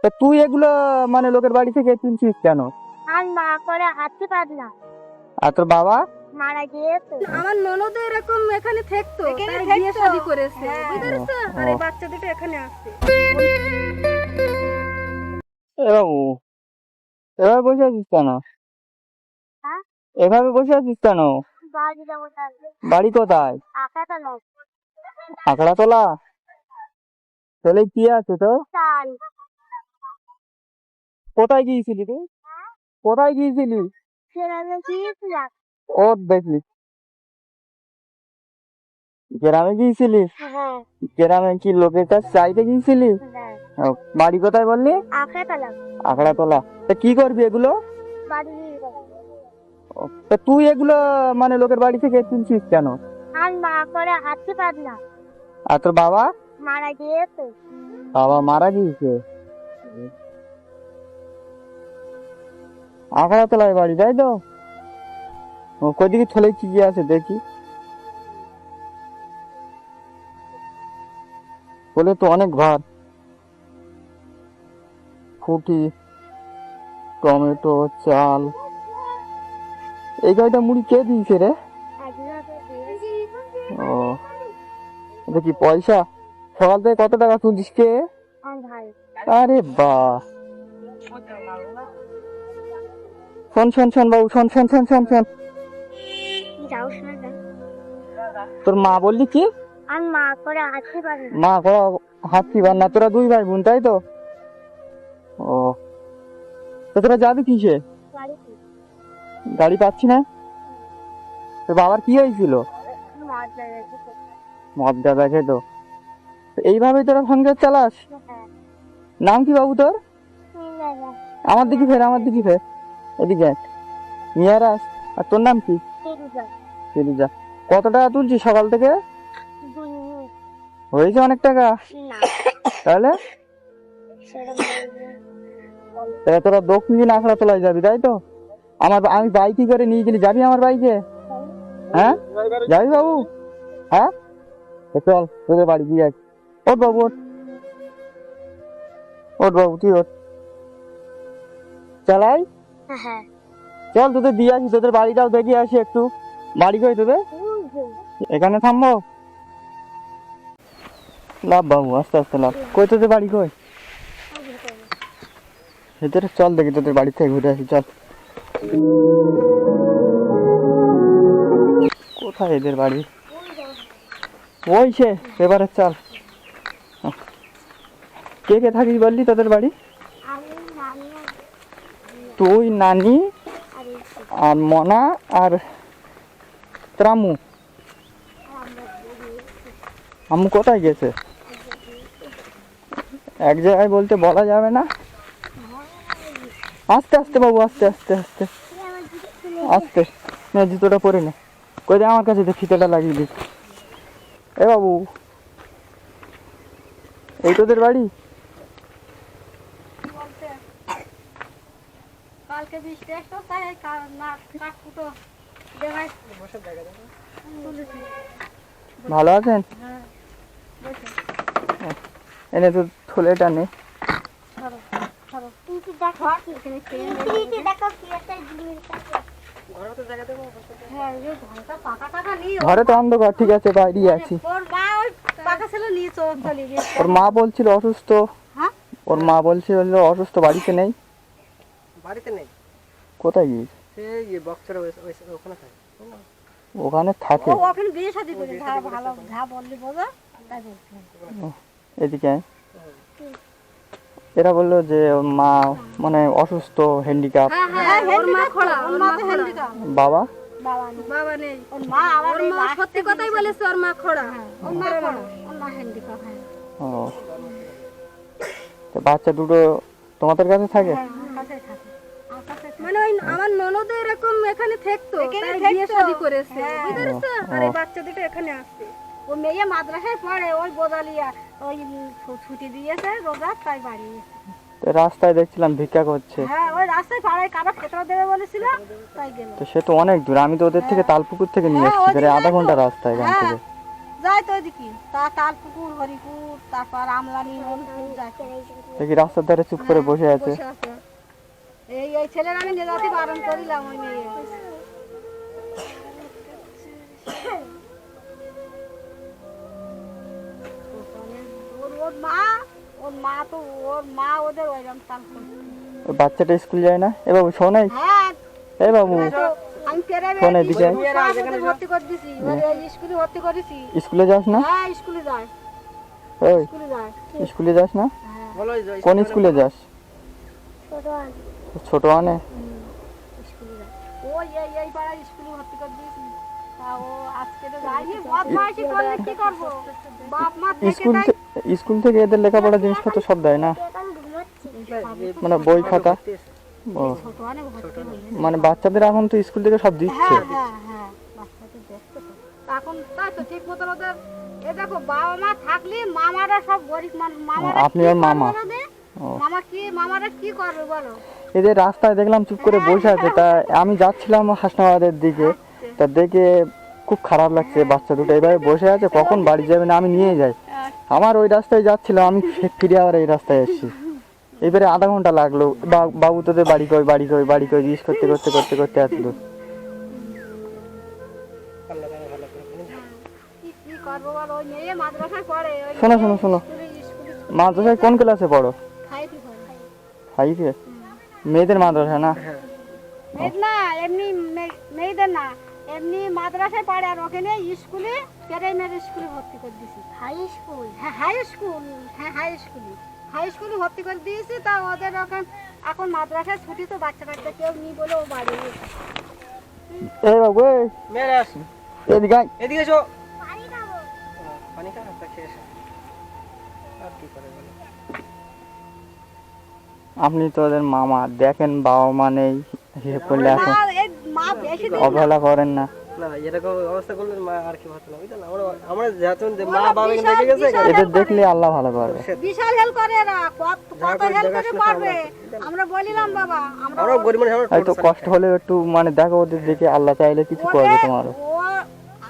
তা তুই এগুলো মানে লোকের বাড়ি থেকে কিনছিস কেন? আর মা করে হাঁটতে পারে না, আর তোর বাবা? মারা গিয়েছে। আমার ননদ এরকম এখানে থাকতো, তাই বিয়ে শাদী করেছে, বুঝতে পারছো? আর এই বাচ্চা দুটো এখানে আসছে। বাবু, এভাবে বসে আছিস কেন? হ্যাঁ? এভাবে বসে আছিস কেন? বাড়ি যাবো তাহলে। বাড়ি কোথায়? আঁকাটা নয়, আখড়াতলা? তাহলে কি আছে তো? চাল। কোথায় গিয়েছিলি তুই? কোথায় গিয়েছিলি? সেখানে গিয়েছিলাম। ও দেখলি গ্রামে গিয়েছিলিস? হ্যাঁ গ্রামে কি লোকের কাছে চাইতে গিয়েছিলি? হ্যাঁ, বাড়ি কোথায় বললি? আঁকাটা নয়, আখড়াতলা। তা কি করবি এগুলো? বাড়ি নিয়ে যাবো। তা তুই এগুলো মানে লোকের বাড়ি থেকে কিনছিস কেন? আর মা করে হাঁটতে পারে না, আর তোর বাবা? মারা গিয়েছে। বাবা মারা গিয়েছে। আখড়াতলায় বাড়ি, তাই তো? ও কদিকে ছেলে কি কি আছে দেখি। বলে তো অনেক ঘর, খুঁটি, টমেটো, চাল। এই গাড়িটা মুড়ি কে দিয়েছে রে? ও, এটা কি পয়সা? সকাল থেকে কত টাকা তুলছিস কে? আরে বাহ, শোন শোন শোন বাবু, শোন শোন শোন শোন শোন। তোর মা বললি কি? আর মা করে হাঁটতে পারে না। মা করা হাঁটছি পার না, তোরা দুই ভাই বোন তাই তো? ও, তো তোরা যাবি কিসে? বাড়িতে গাড়ি পাচ্ছি না। তোর বাবার কি হয়েছিল? মদ লেগেছে। মদ গাঁজা খেত। তো এইভাবেই তোরা সংসার চালাস? হ্যাঁ, নাম কি বাবু তোর? নিয়ে আমার দিকে ফের, আমার দিকে ফের, এদিকে আয়। মিয়ারাস। আর তোর নাম কি? ফিরুজা। কত টাকা তুলছিস সকাল থেকে? হয়েছে অনেক টাকা। না, তাহলে তাহলে তোরা দক্ষিণ আখড়াতলায় যাবি তাই তো? আমি বাইকে করে নিয়ে গেলি, যাবি আমার বাইকে? হ্যাঁ যাবি বাবু? হ্যাঁ তো চল তোদের বাড়ি গিয়ে আছি। ওঠ বাবু, ওঠ। ওঠ বাবু, তুই ওঠ। চালাই হ্যাঁ, চল, তোদের দিয়ে আসি, তোদের বাড়িটাও দেখে আসি একটু। বাড়ি কই তোদের? এখানে থামবো? লাভ বাবু, আস্তে আস্তে লাভ। কই তোদের বাড়ি কই? ভেতরে চল, দেখি তোদের বাড়ি থেকে ঘুরে আসি, চল। কোথায় এদের বাড়ি? ওই সে, এবারে চল। কে কে থাকিস বললি তোদের বাড়ি? তুই, নানি, আর মনা, আর রামু। আম্মু কোথায় গেছে? এক জায়গায় বলতে বলা যাবে না। আস্তে আস্তে বাবু, আস্তে আস্তে আস্তে আস্তে। না, জুতোটা পরে নে। কই দে আমার কাছে, দে ফিতেটা লাগিয়ে দিস। এ বাবু, এই তোদের বাড়ি? কালকে বৃষ্টি আসতো, তাই কাকুটো দেখাই ভালো আছেন? এনে তো থলেটা নে। ঘরে তো অন্ধকার, ঠিক আছে বাইরে আছি। ওর মা বলছিল অসুস্থ। ওর মা বলছিল অসুস্থ, বাড়িতে নেই। বাড়িতে নেই, কোথায় গিয়েছে? সেই বক্সের ওখানে থাকে। ওখানে থাকে। ওখানে বিয়ে শাদী করে ভালো যা বললি বলো, তাই বলছি। এদিকে আয়। এরা বললো যে ওর মা মানে অসুস্থ, হ্যান্ডিক্যাপ। ওর মা খোড়া, ওর মা তো হ্যান্ডিক্যাপ। বাবা? বাবা নেই। ওর মা সত্যি কথাই বলেছে, ওর মা খোড়া, ওর মা খোড়া, ওর মা হ্যান্ডিক্যাপ। ও, তো বাচ্চা দুটো তোমাদের কাছে থাকে? মানে ওই আমার ননদ এরকম এখানে থাকতো, তাই বিয়ে শাদী করেছে, বুঝতে পারছো? আর এই বাচ্চা দুটো এখানে আসছে। ও মেয়ে মাদ্রাসায় পড়ে, ওই বোদালিয়া ওই ছুটি দিয়েছে রোজা, তাই বাড়ি এসেছে। তো রাস্তায় দেখছিলাম ভিক্ষা করছে। হ্যাঁ, ওই রাস্তায় পাড়ায় কারো খেতে দেবে বলেছিল, তাই গেল। তো সে তো অনেক দূর, আমি তো ওদের থেকে তালপুকুর থেকে নিয়ে এসেছি, প্রায় আধা ঘন্টা রাস্তা এখান থেকে। যায় তো ওইদিকে তালপুকুর হরিপুর তারপর আমলানি নলপুর যায় দেখি রাস্তার ধারে চুপ করে বসে আছে। বসে আছে। এই ছেলের আমি নিয়ে যাতে বারণ করিলাম ওই মেয়ে ওর মা ওদের ওইরকম তাল করছে। ওই বাচ্চাটা স্কুল যায় না? এ বাবু শোনাই, হ্যাঁ এ বাবু আমি পেরে শোন এদিকে আয়। ভর্তি করে দিছি স্কুলে ভর্তি করেছি। স্কুলে যাস না? হ্যাঁ স্কুলে যায় ওই স্কুলে যায় স্কুলে যাস না? হ্যাঁ বলো এই যে কোন স্কুলে যাস? ছোট আছে ছোট আনে? স্কুলে যায় ওই এই পাড়ায় স্কুলে ভর্তি করে দিয়েছি। তা ও আজকে তো যায়নি বদমাইশি করলে কি করবো বাপ মা থেকে স্কুল তাই স্কুল থেকে এদের লেখাপড়া জিনিসপত্র সব দেয় না? এখন ঘুমাচ্ছি মানে বই খাতা? ও, ছোট আনে ভর্তি হয়েছে। মানে বাচ্চাদের এখন তো স্কুল থেকে সব দিচ্ছে। হ্যাঁ বাচ্চাদের দেখতে তো এখন তাই তো ঠিক মতন ওদের এ দেখো বাবা মা থাকলে মামারা সব গরিব মানুষ মামারা আপনি কি ওর মামা? করবে ওদের? ও, মামারা কি করবে বলো এদের রাস্তায় দেখলাম চুপ করে বসে আছে, তা আমি যাচ্ছিলাম হাসনাবাদের দিকে, তা দেখে খুব খারাপ লাগছে। বাচ্চা দুটো এইভাবে বসে আছে, কখন বাড়ি যাবে না আমি নিয়ে যাই। আমার ওই রাস্তায় যাচ্ছিলাম, আমি ফিরে আবার এই রাস্তায় এসেছি। এবারে আধা ঘন্টা লাগলো। বাবু তোদের বাড়ি কই বাড়ি কই বাড়ি কই জিজ্ঞেস করতে করতে করতে করতে আসলো। আল্লাহ জানে ভালো করে। কি করবো বলো ওই মেয়ে মাদ্রাসায় পড়ে ওই শোনো শোনো শোনো, স্কুলে মাদ্রাসায় কোন ক্লাসে পড়ো? খাইতে পড়ে ফাইভে? মেয়েদের মাদ্রাসা না? হ্যাঁ মেয়ের না এমনি মেয়েদের না এমনি মাদ্রাসায় পড়ে আর ওখানে স্কুলে প্রাইমারি স্কুলে ভর্তি করে দিয়েছি হাই স্কুল হ্যাঁ হাই স্কুলে ভর্তি করে দিয়েছি। তা ওদের এখন মাদ্রাসায় ছুটি তো বাচ্চা কাচ্চা কেউ নেই বলে ও বাড়ি গেছে। এ বাবু এই, মেরে আস এদিকে আয়। এদিকে এসো পানি খাবো পানি খা একটা খেয়ে এসো আর কি করে বলো আপনি তো ওদের মামা, দেখেন বাবা মা নেই, হিসেব করলে এখন মা বেশি দিন অবহেলা করেন না। না এরকম অবস্থা করলে মা আর কি ভালো না বুঝলেন আমরা আমরা যখন যে মা বাবা দেখে গেছে এদের দেখলে আল্লাহ ভালো করবে। বিশাল হেল্প করে এরা কত হেল্প করে পারবে আমরা বলিলাম বাবা আমরা গরিব মানুষ আমরা হয়তো কষ্ট হলেও একটু মানে দেখো ওদের দেখে, আল্লাহ চাইলে কিছু করবে তোমারও।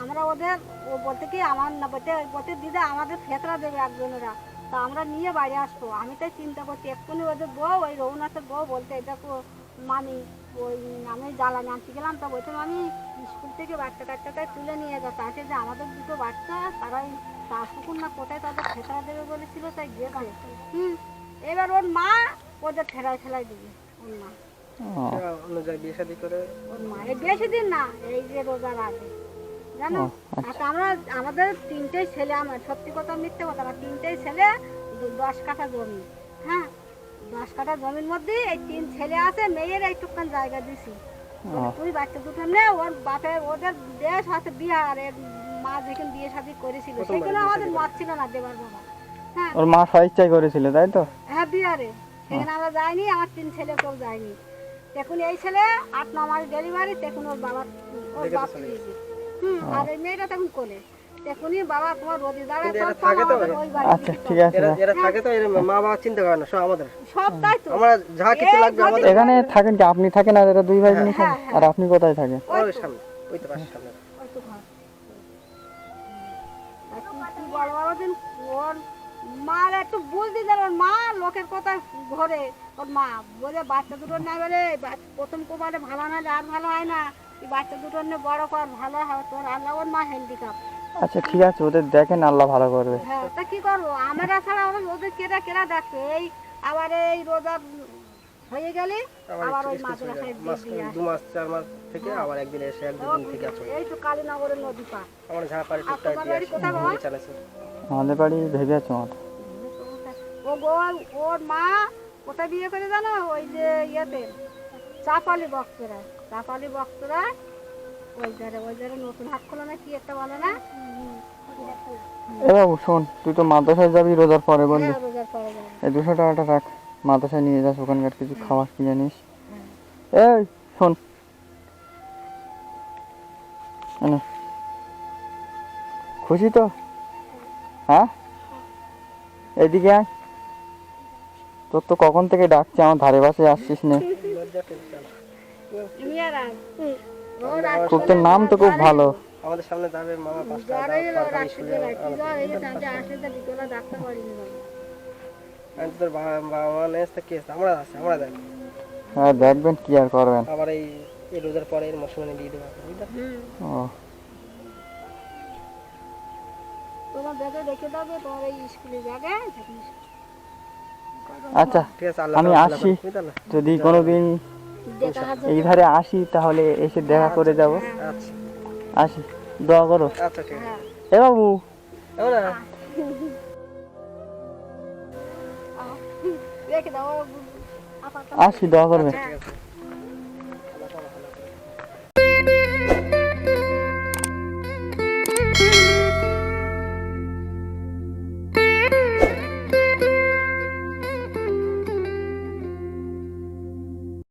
আমরা ওদের ও বলতে কি আমার না বলতে দিদা আমাদের ফেতরা দেবে একজনেরা তা আমরা নিয়ে বাড়ি আসবো। আমি তাই চিন্তা করছি এক্ষুনি ওদের বউ ওই রঘুনাথের বউ বলতে এটা মামি ওই আমি জ্বালানি আনতে গেলাম তা বলছে আমি স্কুল থেকে বাচ্চা কাচ্চাটাই তুলে নিয়ে যাও তাকে যে আমাদের দুটো বাচ্চা তারাই তারপুকুর না কোথায় তাদের ফেতরা দেবে বলেছিল তাই গেছে। এবার ওর মা ওদের ঠেলাই দিবে ওর মা ও, অন্য জায়গায় বিয়ে শাদী করে ওর মা এই বেশি দিন না এই যে রোজার আগে জানো। আচ্ছা আমরা আমাদের তিনটেই ছেলে আমার সত্যি কথা মিথ্যে কথা না তিনটেই ছেলে 10 কাঠা জমি হ্যাঁ 10 কাঠা জমির মধ্যে এই 3 ছেলে আছে মেয়ের এইটুকান জায়গা দিছি। তুই বাচ্চা দুটো নে ওর বাপের ওদের দেশ আছে বিহার এর মা যেখানে বিয়ে শাদী করেছিল সেখানে আমাদের মত ছিল না দেবার বাবা হ্যাঁ ওর মা স্বেচ্ছায় করেছিল তাই তো? হ্যাঁ বিহারে সেখানে আমরা যাইনি আমার 3 ছেলে কেউ যায়নি। এখন এই ছেলে 8-9 মাস ডেলিভারি তখন ওর বাপ দিয়েছে আর এই মেয়েটা তখন কোলে তখনই বাবা তোমার রোদি দাঁড়ায় ওই বাড়ি আচ্ছা ঠিক আছে। এরা থাকে তো এর মা বাবা চিন্তা করে না সব আমাদের সব তাই তো আমরা যা কিছু লাগবে আমাদের এখানে থাকেন কি? আপনি থাকেন আর এরা দুই ভাই বোন থাকেন? আর আপনি কোথায় থাকেন? ওই সামনে ওই তো পাশের সামনে ওই তো ঘর কি বড় বড় দিন ওর মার একটু বুঝতে দেন ওর মা লোকের কথা ঘরে ওর মা বলে বাচ্চা দুটোর না বলে প্রথম কোবারে ভালো না আর ভালো হয় না এই বাচ্চা দুটোর নিয়ে বড় কর ভালো হয় তোর আল্লাহ ওর মা হ্যান্ডিক্যাপ আচ্ছা ঠিক আছে, ওদের দেখেন আল্লাহ ভালো করবে। হ্যাঁ তা কি করবো আমরা ছাড়া ওদের কেরা দেখছে এই আবার এই রোজা হয়ে গেলে আবার ওই মাদ্রাসায় দিয়ে আসে। 2 মাস 4 মাস থেকে আবার একদিন এসে একদিন থেকে আছে এই তো কালীনগরের নদী পার আমরা যা পারি টুকটাক আপনার দিয়ে বাড়ি কোথায় বাবা? আসি চালাচ্ছি আমাদের বাড়ি ভেবে আছে আমার। ও ওর মা কোথায় বিয়ে করে জানো ওই যে ইয়েতে চাপালি বক্তরা ওই ধারে নতুন হাট খোলা না কি একটা বলে না এ বাবু শোন, তুই তো মাদ্রাসায় যাবি রোজার পরে বললি, হ্যাঁ, রোজার পরে যাবে। এই 200 টাকাটা রাখ, মাদ্রাসায় নিয়ে যাস, ওখানকার কিছু খাবার কিনে নিস। এই শোন, এনে। খুশি তো? হ্যাঁ এদিকে আয়, তোর তো কখন থেকে ডাকছে, আমার ধারে পাশে আসছিস না। মিয়ারা, খুব তোর নাম তো খুব ভালো। আমাদের সামনে যাবে মামা 5 টাকা যারাই দাও, সরকারি রাখতে স্কুলে গেলে কি আলাদা। জ্বর এই যে চাঁদে আসলে তো বিকেলে ডাক্তার বাড়িনি বাবা আমি তো তোর বাবা মা নেস তা কেস আমরা আছে আমরা দেখ হ্যাঁ দেখবেন কি আর করবেন। আবার এই এই রোজার পরে এর মৌসুমে দিয়ে দেবো বুঝলে ও তোমার ব্যাগে রেখে দেবে তোমার এই স্কুলে জায়গায় আচ্ছা ঠিক আছে আল্লাহ আমি তাআলা আসি। বুঝলে না যদি কোনোদিন দেখা হাজার এই ধারে আসি তাহলে এসে দেখা করে যাব। আচ্ছা আসি, দোয়া করো। আচ্ছা ঠিক আছে এ বাবু এমন না রেখে দাও আসি, দোয়া করবে। ঠিক আছে